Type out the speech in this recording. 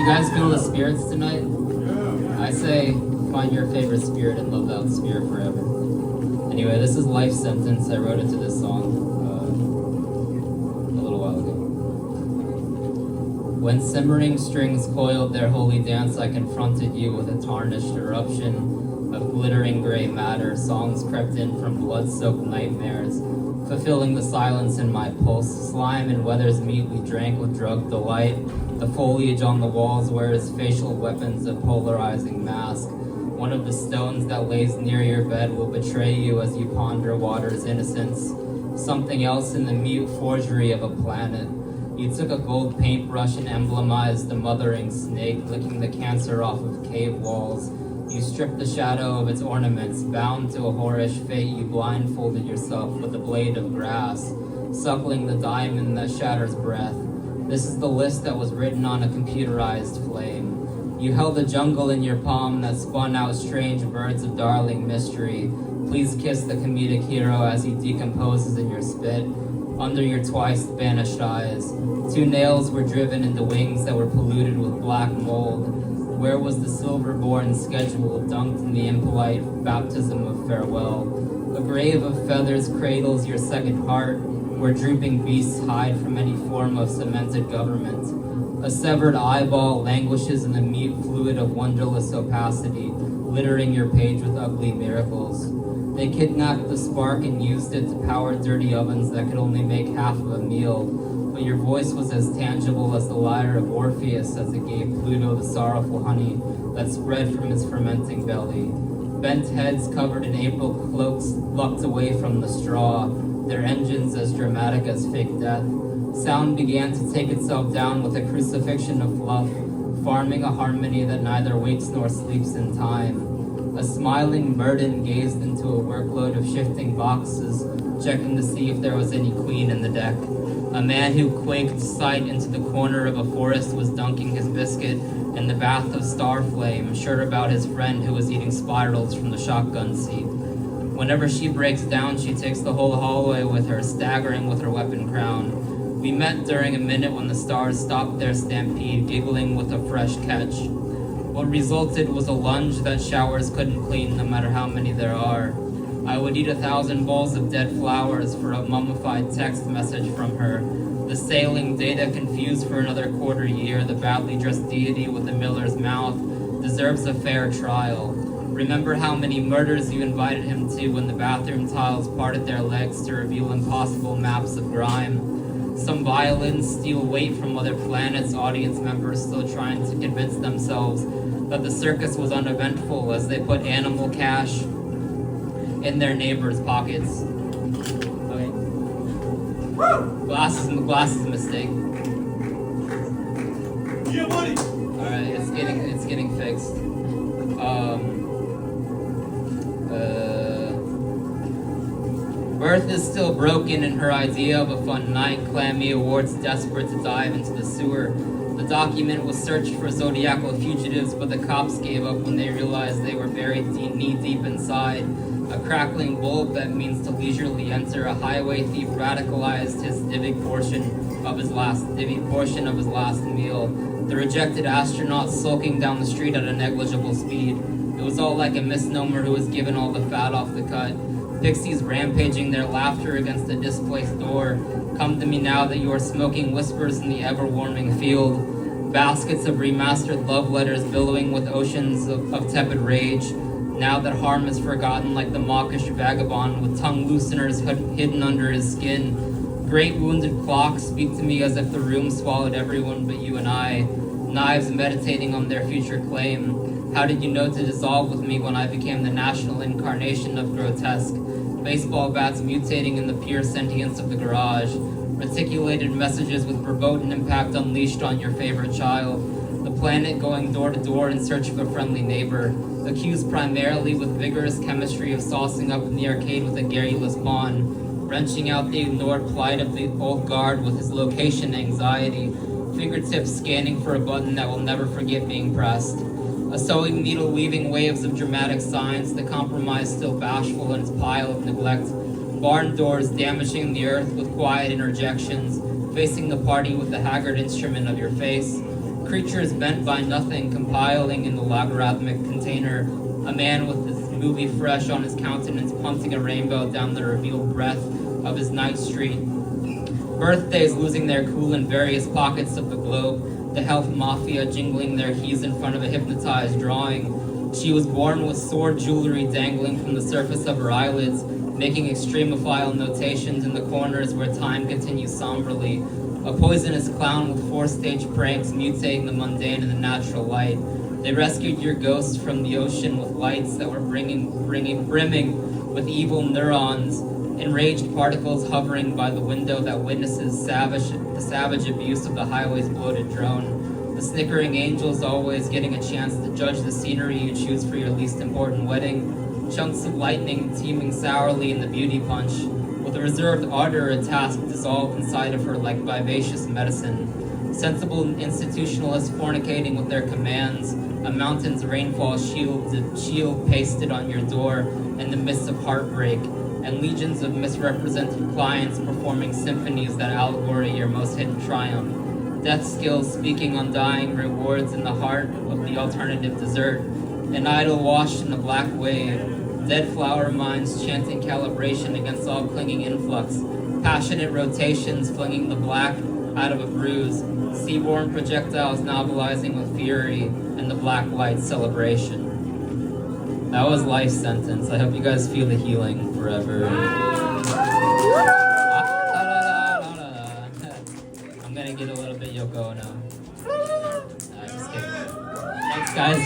guys feel the spirits tonight? I say find your favorite spirit and love that spirit forever. Anyway, this is Life Sentence. I wrote it to this song a little while ago. When simmering strings coiled their holy dance, I confronted you with a tarnished eruption of glittering gray matter. Songs crept in from blood-soaked nightmares, fulfilling the silence in my pulse. Slime and weather's meat we drank with drugged delight. The foliage on the walls wears facial weapons of polarizing mask. One of the stones that lays near your bed will betray you as you ponder water's innocence. Something else in the mute forgery of a planet. You took a gold paintbrush and emblemized the mothering snake, licking the cancer off of cave walls. You stripped the shadow of its ornaments. Bound to a whorish fate, you blindfolded yourself with a blade of grass, suckling the diamond that shatters breath. This is the list that was written on a computerized flame. You held a jungle in your palm that spun out strange birds of darling mystery. Please kiss the comedic hero as he decomposes in your spit, under your twice banished eyes. 2 nails were driven into wings that were polluted with black mold. Where was the silver-born schedule dunked in the impolite baptism of farewell? A grave of feathers cradles your second heart, where drooping beasts hide from any form of cemented government. A severed eyeball languishes in the mute fluid of wonderless opacity, littering your page with ugly miracles. They kidnapped the spark and used it to power dirty ovens that could only make half of a meal, but your voice was as tangible as the lyre of Orpheus as it gave Pluto the sorrowful honey that spread from its fermenting belly. Bent heads covered in April cloaks lucked away from the straw, their engines as dramatic as fake death. Sound began to take itself down with a crucifixion of fluff, farming a harmony that neither wakes nor sleeps in time. A smiling Murden gazed into a workload of shifting boxes, checking to see if there was any queen in the deck. A man who quaked sight into the corner of a forest was dunking his biscuit in the bath of star flame, sure about his friend who was eating spirals from the shotgun seat. Whenever she breaks down, she takes the whole hallway with her, staggering with her weapon crown. We met during a minute when the stars stopped their stampede, giggling with a fresh catch. What resulted was a lunge that showers couldn't clean, no matter how many there are. I would eat 1,000 bowls of dead flowers for a mummified text message from her. The sailing data confused for another quarter year. The badly dressed deity with the miller's mouth deserves a fair trial. Remember how many murders you invited him to when the bathroom tiles parted their legs to reveal impossible maps of grime. Some violins steal weight from other planets, audience members still trying to convince themselves that the circus was uneventful as they put animal cash in their neighbors' pockets. Okay. Glasses mistake. Yeah, buddy. Alright, it's getting fixed. Earth is still broken in her idea of a fun night. Clammy awards desperate to dive into the sewer. The document was searched for zodiacal fugitives, but the cops gave up when they realized they were buried knee-deep inside. A crackling bulb that means to leisurely enter. A highway thief radicalized his divvy portion of his last meal. The rejected astronaut sulking down the street at a negligible speed. It was all like a misnomer who was given all the fat off the cut. Pixies rampaging their laughter against a displaced door. Come to me now that you are smoking whispers in the ever-warming field. Baskets of remastered love letters billowing with oceans of tepid rage. Now that harm is forgotten like the mawkish vagabond with tongue looseners hidden under his skin. Great wounded clocks speak to me as if the room swallowed everyone but you and I. Knives meditating on their future claim. How did you know to dissolve with me when I became the national incarnation of grotesque? Baseball bats mutating in the pure sentience of the garage. Reticulated messages with verboten impact unleashed on your favorite child. The planet going door to door in search of a friendly neighbor. Accused primarily with vigorous chemistry of saucing up in the arcade with a garrulous pawn. Wrenching out the ignored plight of the old guard with his location anxiety. Fingertips scanning for a button that will never forget being pressed. A sewing needle weaving waves of dramatic signs, the compromise still bashful in its pile of neglect. Barn doors damaging the earth with quiet interjections, facing the party with the haggard instrument of your face. creature is bent by nothing, compiling in the logarithmic container. A man with his movie fresh on his countenance, punting a rainbow down the revealed breadth of his night street. Birthdays losing their cool in various pockets of the globe. The health mafia jingling their keys in front of a hypnotized drawing. She was born with sword jewelry dangling from the surface of her eyelids, making extremophile notations in the corners where time continues somberly. A poisonous clown with 4-stage pranks mutating the mundane in the natural light. They rescued your ghost from the ocean with lights that were brimming with evil neurons, enraged particles hovering by the window that witnesses the savage abuse of the highway's bloated drone. The snickering angels always getting a chance to judge the scenery you choose for your least important wedding. Chunks of lightning teeming sourly in the beauty punch. With a reserved ardor, a task dissolved inside of her like vivacious medicine. Sensible institutionalists fornicating with their commands. A mountain's rainfall shield pasted on your door in the midst of heartbreak. And legions of misrepresented clients performing symphonies that allegory your most hidden triumph. Death skills speaking undying rewards in the heart of the alternative dessert. An idol washed in a black wave. Dead flower minds chanting calibration against all clinging influx. Passionate rotations flinging the black out of a bruise. Seaborne projectiles novelizing with fury and the black light celebration. That was Life Sentence. I hope you guys feel the healing forever. I'm gonna get a little bit Yoko Ono. Just kidding. Thanks, guys.